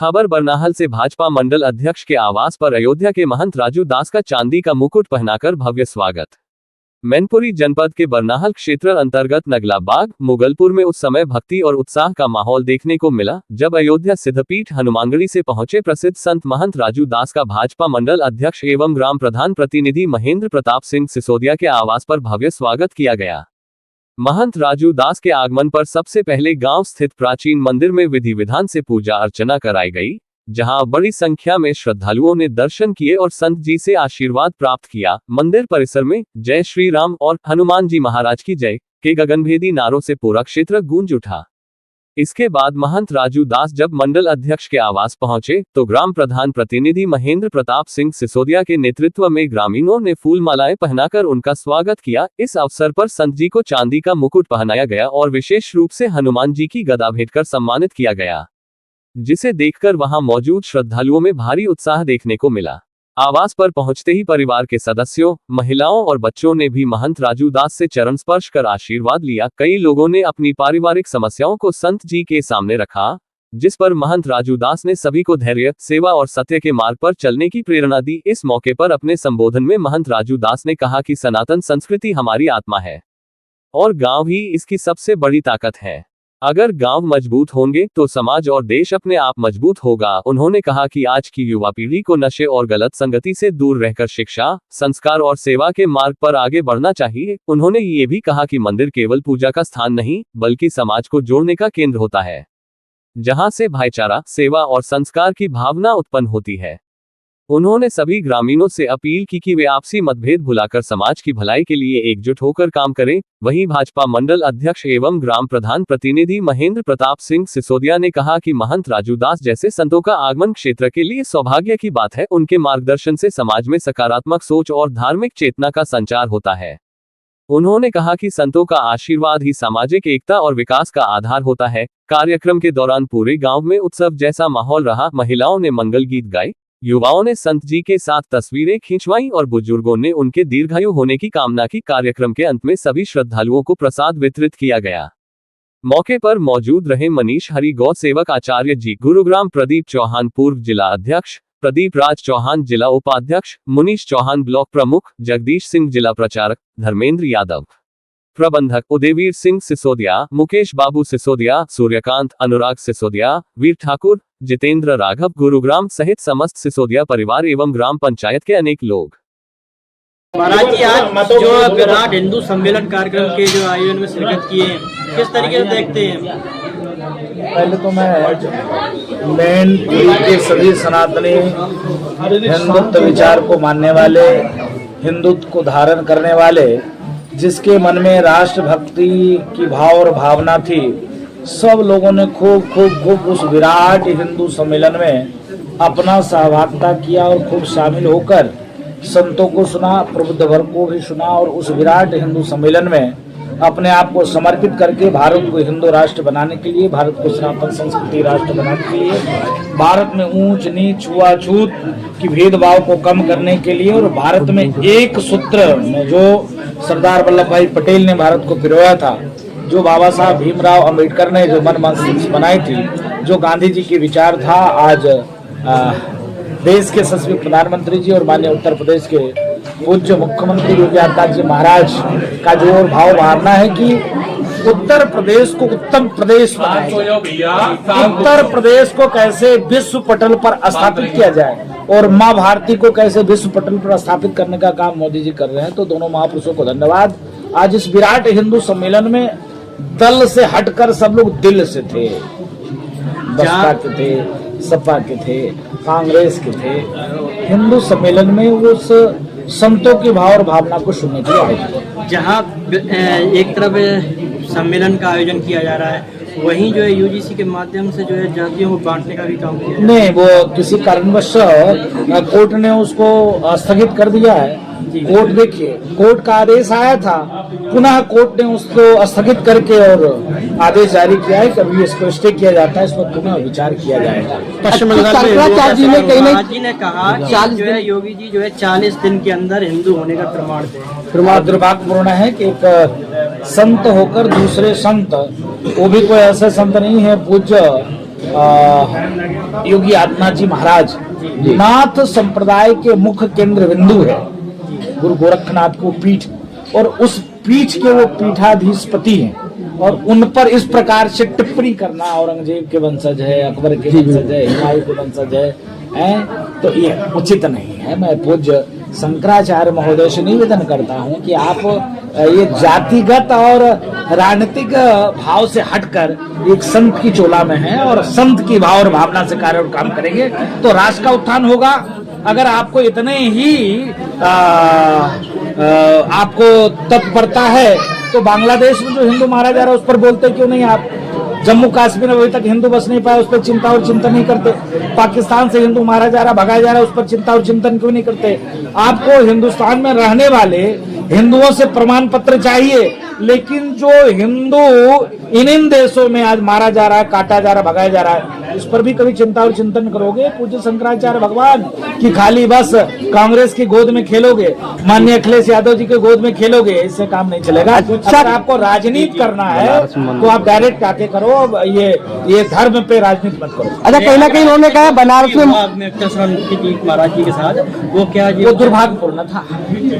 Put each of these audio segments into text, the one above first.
खबर बरनाहल से भाजपा मंडल अध्यक्ष के आवास पर अयोध्या के महंत राजू दास का चांदी का मुकुट पहनाकर भव्य स्वागत। मैनपुरी जनपद के बरनाहल क्षेत्र अंतर्गत नगला बाग मुगलपुर में उस समय भक्ति और उत्साह का माहौल देखने को मिला जब अयोध्या सिद्धपीठ हनुमानगढ़ी से पहुंचे प्रसिद्ध संत महंत राजू दास का भाजपा मंडल अध्यक्ष एवं ग्राम प्रधान प्रतिनिधि महेंद्र प्रताप सिंह सिसोदिया के आवास पर भव्य स्वागत किया गया। महंत राजू दास के आगमन पर सबसे पहले गांव स्थित प्राचीन मंदिर में विधि विधान से पूजा अर्चना कराई गई, जहां बड़ी संख्या में श्रद्धालुओं ने दर्शन किए और संत जी से आशीर्वाद प्राप्त किया। मंदिर परिसर में जय श्री राम और हनुमान जी महाराज की जय के गगनभेदी नारों से पूरा क्षेत्र गूंज उठा। इसके बाद महंत राजू दास जब मंडल अध्यक्ष के आवास पहुंचे तो ग्राम प्रधान प्रतिनिधि महेंद्र प्रताप सिंह सिसोदिया के नेतृत्व में ग्रामीणों ने फूल मालाएं पहनाकर उनका स्वागत किया। इस अवसर पर संत जी को चांदी का मुकुट पहनाया गया और विशेष रूप से हनुमान जी की गदा भेंट कर सम्मानित किया गया, जिसे देखकर वहां मौजूद श्रद्धालुओं में भारी उत्साह देखने को मिला। आवास पर पहुंचते ही परिवार के सदस्यों, महिलाओं और बच्चों ने भी महंत राजू दास से चरण स्पर्श कर आशीर्वाद लिया। कई लोगों ने अपनी पारिवारिक समस्याओं को संत जी के सामने रखा, जिस पर महंत राजू दास ने सभी को धैर्य, सेवा और सत्य के मार्ग पर चलने की प्रेरणा दी। इस मौके पर अपने संबोधन में महंत राजू दास ने कहा कि सनातन संस्कृति हमारी आत्मा है और गांव ही इसकी सबसे बड़ी ताकत है। अगर गांव मजबूत होंगे तो समाज और देश अपने आप मजबूत होगा। उन्होंने कहा कि आज की युवा पीढ़ी को नशे और गलत संगति से दूर रहकर शिक्षा, संस्कार और सेवा के मार्ग पर आगे बढ़ना चाहिए। उन्होंने ये भी कहा कि मंदिर केवल पूजा का स्थान नहीं बल्कि समाज को जोड़ने का केंद्र होता है, जहां से भाईचारा, सेवा और संस्कार की भावना उत्पन्न होती है। उन्होंने सभी ग्रामीणों से अपील की कि वे आपसी मतभेद भुलाकर समाज की भलाई के लिए एकजुट होकर काम करें। वहीं भाजपा मंडल अध्यक्ष एवं ग्राम प्रधान प्रतिनिधि महेंद्र प्रताप सिंह सिसोदिया ने कहा कि महंत राजू दास जैसे संतों का आगमन क्षेत्र के लिए सौभाग्य की बात है। उनके मार्गदर्शन से समाज में सकारात्मक सोच और धार्मिक चेतना का संचार होता है। उन्होंने कहा कि संतों का आशीर्वाद ही सामाजिक एकता और विकास का आधार होता है। कार्यक्रम के दौरान पूरे गांव में उत्सव जैसा माहौल रहा। महिलाओं ने मंगल गीत गाए, युवाओं ने संत जी के साथ तस्वीरें खिंचवाई और बुजुर्गों ने उनके दीर्घायु होने की कामना की। कार्यक्रम के अंत में सभी श्रद्धालुओं को प्रसाद वितरित किया गया। मौके पर मौजूद रहे मनीष हरि गौ सेवक आचार्य जी, गुरुग्राम प्रदीप चौहान पूर्व जिला अध्यक्ष, प्रदीप राज चौहान जिला उपाध्यक्ष, मुनीष चौहान ब्लॉक प्रमुख, जगदीश सिंह जिला प्रचारक, धर्मेंद्र यादव प्रबंधक, उदयवीर सिंह सिसोदिया, मुकेश बाबू सिसोदिया, सूर्यकांत, अनुराग सिसोदिया, वीर ठाकुर, जितेंद्र राघव, गुरुग्राम सहित समस्त सिसोदिया परिवार एवं ग्राम पंचायत के अनेक लोग। महाराज जी, आज जो विराट हिंदू सम्मेलन कार्यक्रम के जो आयोजन में शिरकत किए हैं, किस तरीके से देखते हैं? पहले तो मैं मैनपुरी के सभी सनातनी हिंदुत्व विचार को मानने वाले, हिंदुत्व को धारण करने वाले, जिसके मन में राष्ट्र भक्ति की भाव और भावना थी, सब लोगों ने खूब उस विराट हिंदू सम्मेलन में अपना सहभागिता किया और खूब शामिल होकर संतों को सुना, प्रबुद्ध वर्ग को भी सुना और उस विराट हिंदू सम्मेलन में अपने आप को समर्पित करके भारत को हिंदू राष्ट्र बनाने के लिए, भारत को सनातन संस्कृति राष्ट्र बनाने के लिए, भारत में ऊंच नीच छुआछूत की भेदभाव को कम करने के लिए और भारत में एक सूत्र में जो सरदार वल्लभ भाई पटेल ने भारत को पिरोया था, जो बाबा साहब भीमराव अंबेडकर ने जो मनमोहन बनाई थी, जो गांधी जी की विचार था, आज देश के यशस्वी प्रधानमंत्री जी और माननीय उत्तर प्रदेश के पूज्य मुख्यमंत्री योगी आदित्यनाथ जी महाराज का जो और भाव भावना है कि उत्तर प्रदेश को उत्तम प्रदेश बनाया, उत्तर प्रदेश को कैसे विश्व पटल पर स्थापित किया जाए और माँ भारती को कैसे विश्व पटल पर स्थापित करने का काम मोदी जी कर रहे हैं। तो दोनों महापुरुषों को धन्यवाद। आज इस विराट हिंदू सम्मेलन में दल से हटकर सब लोग दिल से थे, बसपा के थे, सपा के थे, कांग्रेस के थे। हिंदू सम्मेलन में उस संतों की भाव और भावना को सुनने के लिए आए। जहाँ एक तरफ सम्मेलन का आयोजन किया जा रहा है, वहीं जो है यूजीसी के माध्यम से जो है जातियों को बांटने का भी काम किया नहीं, वो किसी कारणवश कोर्ट ने उसको स्थगित कर दिया है। कोर्ट, देखिए, कोर्ट का आदेश आया था, पुनः कोर्ट ने उसको स्थगित करके और आदेश जारी किया है। कभी इसको स्टे किया जाता है, इस पर पुनः विचार किया जाएगा। पश्चिम बंगाल ने कहा कि जो है योगी जी जो है 40 दिन के अंदर हिंदू होने का प्रमाण दें। दुर्भाग्यपूर्ण है कि एक संत होकर दूसरे संत, वो भी कोई ऐसे संत नहीं है, पूज्य योगी आदित्यनाथ जी महाराज नाथ संप्रदाय के मुख्य केंद्र बिंदु है, गुरु गोरखनाथ को पीठ, और उस पीठ के वो पीठाधीशपति हैं, और उन पर इस प्रकार से टिप्पणी करना औरंगजेब के वंशज है, अकबर के वंशज है, हुमायूं के वंशज है, तो ये उचित नहीं है। मैं पूज्य शंकराचार्य महोदय से निवेदन करता हूं कि आप ये जातिगत और राजनीतिक भाव से हटकर एक संत की चोला में हैं और संत की भाव और भावना से कार्य और काम करेंगे तो राष्ट्र का उत्थान होगा। अगर आपको इतने ही आपको तत्परता है तो बांग्लादेश में जो हिंदू मारा जा रहा है उस पर बोलते क्यों नहीं आप? जम्मू कश्मीर में अभी तक हिंदू बस नहीं पाया, उस पर चिंता और चिंतन नहीं करते। पाकिस्तान से हिंदू मारा जा रहा, भगाया जा रहा, उस पर चिंता और चिंतन क्यों नहीं करते? आपको हिंदुस्तान में रहने वाले हिंदुओं से प्रमाण पत्र चाहिए, लेकिन जो हिंदू इन देशों में आज मारा जा रहा है, काटा जा रहा है, भगाया जा रहा है, इस पर भी कभी चिंता और चिंतन करोगे? पूज्य शंकराचार्य भगवान की खाली बस कांग्रेस की गोद में खेलोगे, माननीय अखिलेश यादव जी के गोद में खेलोगे, इससे काम नहीं चलेगा। अगर आपको राजनीति करना है तो आप डायरेक्ट आके करो, ये धर्म पे राजनीति मत करो। अच्छा, कहीं ना कहीं उन्होंने कहा बनारस में महाराज जी के साथ वो क्या वो दुर्भाग्यपूर्ण था,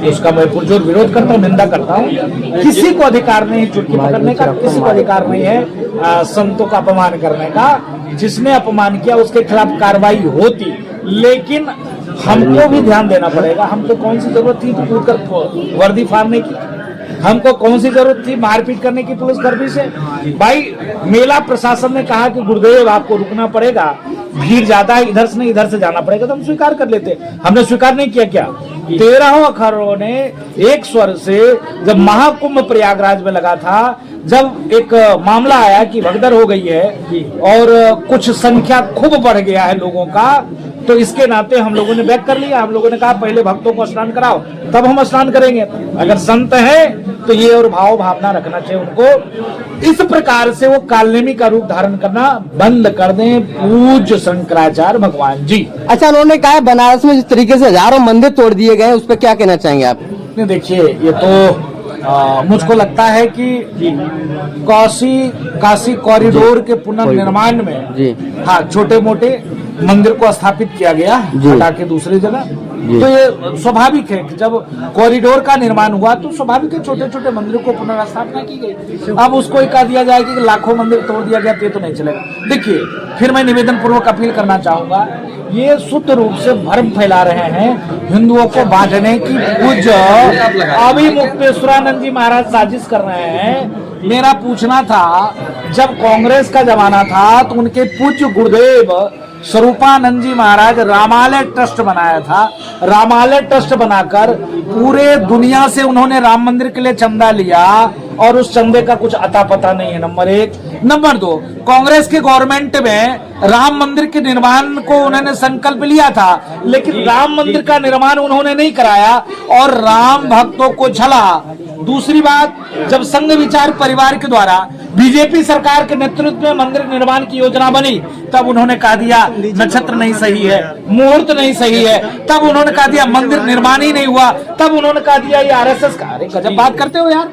उसका मैं पुरजोर विरोध करता हूँ, निंदा करता हूँ। किसी को अधिकार नहीं चुटकी पकड़ने का, किसी को अधिकार नहीं है संतों का अपमान करने का। जिसने अपमान किया उसके खिलाफ कार्रवाई होती, लेकिन हमको भी ध्यान देना पड़ेगा। हमको कौन सी जरूरत थी कूद कर वर्दी फाड़ने की? हमको कौन सी जरूरत थी मारपीट करने की पुलिसकर्मी से? भाई मेला प्रशासन ने कहा कि गुरुदेव आपको रुकना पड़ेगा, भीड़ ज्यादा है, इधर से नहीं इधर से जाना पड़ेगा, तो हम स्वीकार कर लेते। हमने स्वीकार नहीं किया क्या? 13 अखरों ने एक स्वर से जब महाकुंभ प्रयागराज में लगा था, जब एक मामला आया कि भगदड़ हो गई है और कुछ संख्या खूब बढ़ गया है लोगों का, तो इसके नाते हम लोगों ने बैक कर लिया। हम लोगों ने कहा पहले भक्तों को स्नान कराओ तब हम स्नान करेंगे। अगर संत है तो ये और भाव भावना रखना चाहिए उनको। इस प्रकार से वो कालनेमी का रूप धारण करना बंद कर दें पूज्य शंकराचार्य भगवान जी। अच्छा, उन्होंने कहा बनारस में जिस तरीके से हजारों मंदिर तोड़ दिए गए उस पर क्या कहना चाहेंगे आप? नहीं, देखिए ये तो मुझको लगता है कि काशी कॉरिडोर के पुनर्निर्माण में हाँ छोटे मोटे मंदिर को स्थापित किया गया हटा के दूसरी जगह, तो ये स्वाभाविक है कि जब कॉरिडोर का निर्माण हुआ तो स्वाभाविक है छोटे छोटे मंदिरों को पुनर्स्थापना की गई। अब उसको ही कह दिया जाएगा कि लाखों मंदिर तोड़ दिया गया, तो नहीं चलेगा। देखिए, फिर मैं निवेदन पूर्वक अपील करना चाहूंगा, ये शुद्ध रूप से भ्रम फैला रहे हैं, हिंदुओं को बांटने की पूज्य अभी मुक्तेश्वरानंद जी महाराज साजिश कर रहे हैं। मेरा पूछना था, जब कांग्रेस का जमाना था तो उनके पूज्य गुरुदेव स्वरूपानंद जी महाराज रामालय ट्रस्ट बनाया था। रामालय ट्रस्ट बनाकर पूरे दुनिया से उन्होंने राम मंदिर के लिए चंदा लिया और उस चंदे का कुछ अता पता नहीं है, नंबर 1। नंबर 2, कांग्रेस के गवर्नमेंट में राम मंदिर के निर्माण को उन्होंने संकल्प लिया था, लेकिन राम मंदिर का निर्माण उन्होंने नहीं कराया और राम भक्तों को छला। दूसरी बात, जब संघ विचार परिवार के द्वारा बीजेपी सरकार के नेतृत्व में मंदिर निर्माण की योजना बनी, तब उन्होंने कहा दिया नक्षत्र नहीं सही है, मुहूर्त नहीं सही है, तब उन्होंने कहा दिया मंदिर निर्माण ही नहीं हुआ, तब उन्होंने कहा दिया ये आरएसएस का। अरे गजब बात करते हो यार,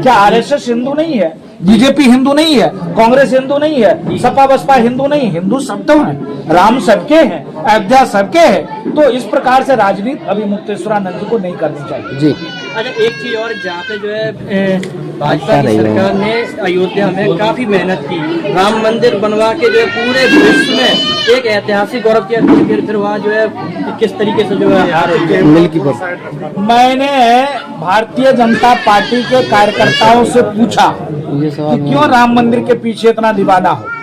क्या आरएसएस हिंदू नहीं है? बीजेपी हिंदू नहीं है? कांग्रेस हिंदू नहीं है? सपा बसपा हिंदू नहीं? हिंदू सब तो है, राम सबके हैं, अयोध्या सबके है। तो इस प्रकार से राजनीति अभी मुक्तेश्वरानंद को नहीं करनी चाहिए जी। अच्छा, एक चीज और, जहाँ पे जो है भाजपा की सरकार ने अयोध्या में काफी मेहनत की, राम मंदिर बनवा के जो है पूरे विश्व में एक ऐतिहासिक गौरव किया, फिर वहाँ जो है किस तरीके से जो है मिल्की मैंने भारतीय जनता पार्टी के कार्यकर्ताओं से पूछा कि क्यों राम मंदिर के पीछे इतना दीवाना हो।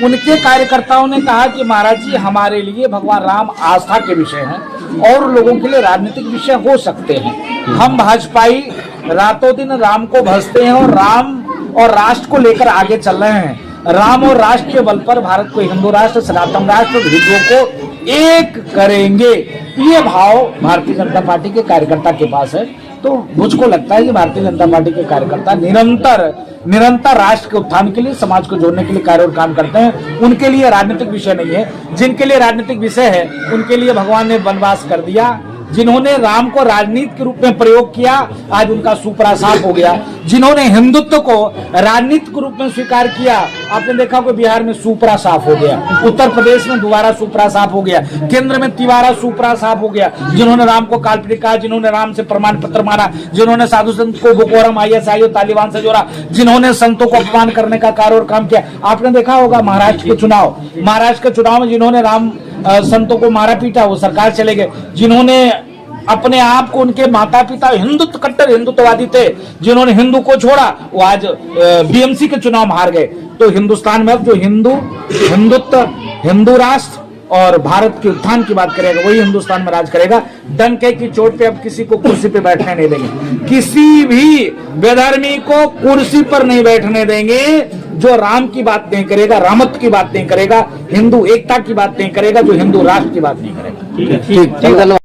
उनके कार्यकर्ताओं ने कहा कि महाराज जी, हमारे लिए भगवान राम आस्था के विषय हैं और लोगों के लिए राजनीतिक विषय हो सकते हैं। हम भाजपाई रातों दिन राम को भजते हैं और राम और राष्ट्र को लेकर आगे चल रहे हैं। राम और राष्ट्र के बल पर भारत को हिंदू राष्ट्र, सनातन राष्ट्र, हिंदुओं को एक करेंगे, ये भाव भारतीय जनता पार्टी के कार्यकर्ता के पास है। तो मुझको लगता है कि भारतीय जनता पार्टी के कार्यकर्ता निरंतर राष्ट्र के उत्थान के लिए, समाज को जोड़ने के लिए कार्य और काम करते हैं। उनके लिए राजनीतिक विषय नहीं है। जिनके लिए राजनीतिक विषय है उनके लिए भगवान ने वनवास कर दिया, जिन्होंने राम को राजनीति के रूप में प्रयोग किया, आज उनका सुपरा साफ हो गया। जिन्होंने हिंदुत्व को राजनीति के रूप में स्वीकार किया, आपने देखा कि बिहार में सुपरा साफ हो गया, उत्तर प्रदेश में दोबारा सुपरा साफ हो गया, केंद्र में तिवारा सुपरा साफ हो गया। जिन्होंने राम को काल्पनिक कहा, जिन्होंने राम से प्रमाण पत्र माना, जिन्होंने साधु संत को बोकोहराम, ISIS, तालिबान से जोड़ा, जिन्होंने संतों को अपमान करने का कार्य और काम किया। आपने देखा होगा महाराष्ट्र के चुनाव में जिन्होंने राम संतों को मारा पीटा, वो सरकार चले गए। जिन्होंने अपने आप को, उनके माता पिता हिंदुत्व, कट्टर हिंदुत्ववादी थे, जिन्होंने हिंदू को छोड़ा, वो आज BMC के चुनाव में हार गए। तो हिंदुस्तान में अब जो हिंदुत्व, हिंदू राष्ट्र और भारत के उत्थान की बात करेगा, वही हिंदुस्तान में राज करेगा। डंके की चोट पे अब किसी को कुर्सी पे बैठने नहीं देंगे, किसी भी बेधर्मी को कुर्सी पर नहीं बैठने देंगे जो राम की बात नहीं करेगा, रामत्व की बात नहीं करेगा, हिंदू एकता की बात नहीं करेगा, जो हिंदू राष्ट्र की बात नहीं करेगा। ठीक, धन्यवाद।